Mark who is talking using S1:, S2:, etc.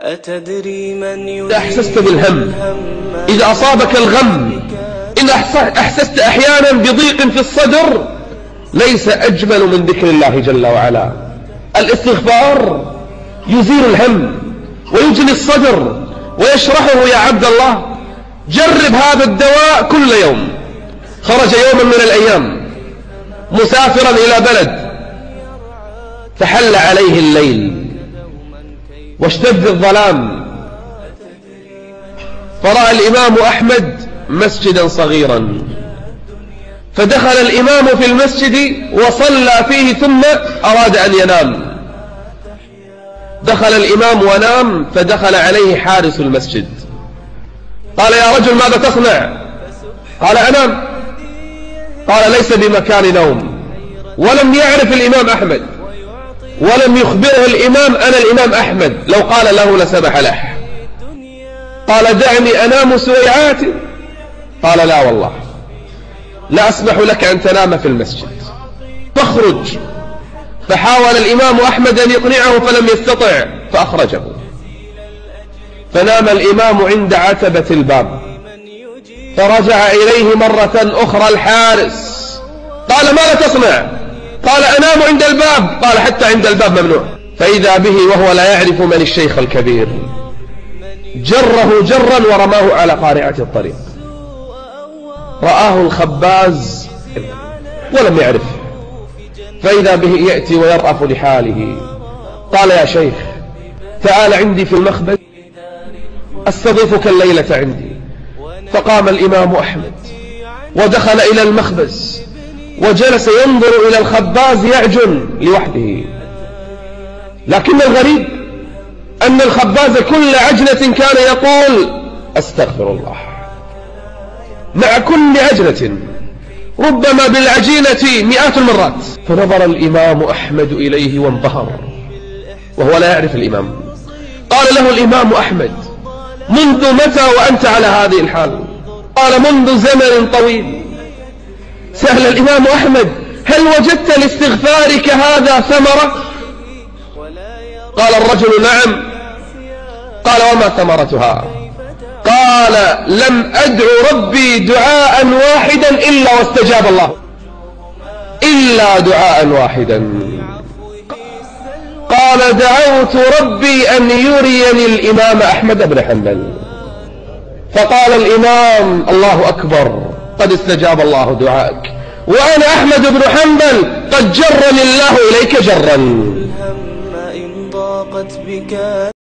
S1: أتدري من
S2: إذا أحسست بالهم، إذا أصابك الغم، إن أحسست أحيانا بضيق في الصدر، ليس أجمل من ذكر الله جل وعلا. الاستغفار يزيل الهم ويجلي الصدر ويشرحه. يا عبد الله، جرب هذا الدواء كل يوم. خرج يوما من الأيام مسافرا إلى بلد، فحل عليه الليل واشتد الظلام، فرأى الإمام أحمد مسجدا صغيرا، فدخل الإمام في المسجد وصلى فيه ثم أراد أن ينام. دخل الإمام ونام، فدخل عليه حارس المسجد قال: يا رجل ماذا تصنع؟ قال: أنام. قال: ليس بمكان نوم. ولم يعرف الإمام أحمد ولم يخبره الإمام: أنا الإمام أحمد. لو قال له لسمح له. قال: دعني أنام سويعات. قال: لا والله، لا أسمح لك أن تنام في المسجد، فاخرج. فحاول الإمام أحمد أن يقنعه فلم يستطع، فأخرجه. فنام الإمام عند عتبة الباب، فرجع إليه مرة أخرى الحارس قال: ماذا تصنع؟ قال: أنام عند الباب. قال: حتى عند الباب ممنوع. فإذا به وهو لا يعرف من الشيخ الكبير، جره جرا ورماه على قارعة الطريق. رآه الخباز ولم يعرف، فإذا به يأتي ويرأف لحاله. قال: يا شيخ، تعال عندي في المخبز أستضيفك الليلة عندي. فقام الإمام أحمد ودخل إلى المخبز وجلس ينظر إلى الخباز يعجن لوحده. لكن الغريب أن الخباز كل عجنة كان يقول: أستغفر الله. مع كل عجنة، ربما بالعجينة مئات المرات. فنظر الإمام أحمد إليه وانبهر، وهو لا يعرف الإمام. قال له الإمام أحمد: منذ متى وأنت على هذه الحال؟ قال: منذ زمن طويل. سأل الإمام أحمد: هل وجدت لاستغفارك هذا ثمرة؟ قال الرجل: نعم. قال: وما ثمرتها؟ قال: لم أدعو ربي دعاء واحدا إلا واستجاب الله، إلا دعاء واحدا. قال: دعوت ربي أن يريني الإمام أحمد بن حنبل. فقال الإمام: الله أكبر، قد استجاب الله دعائك، وأنا أحمد بن حنبل قد جرني الله إليك جرا.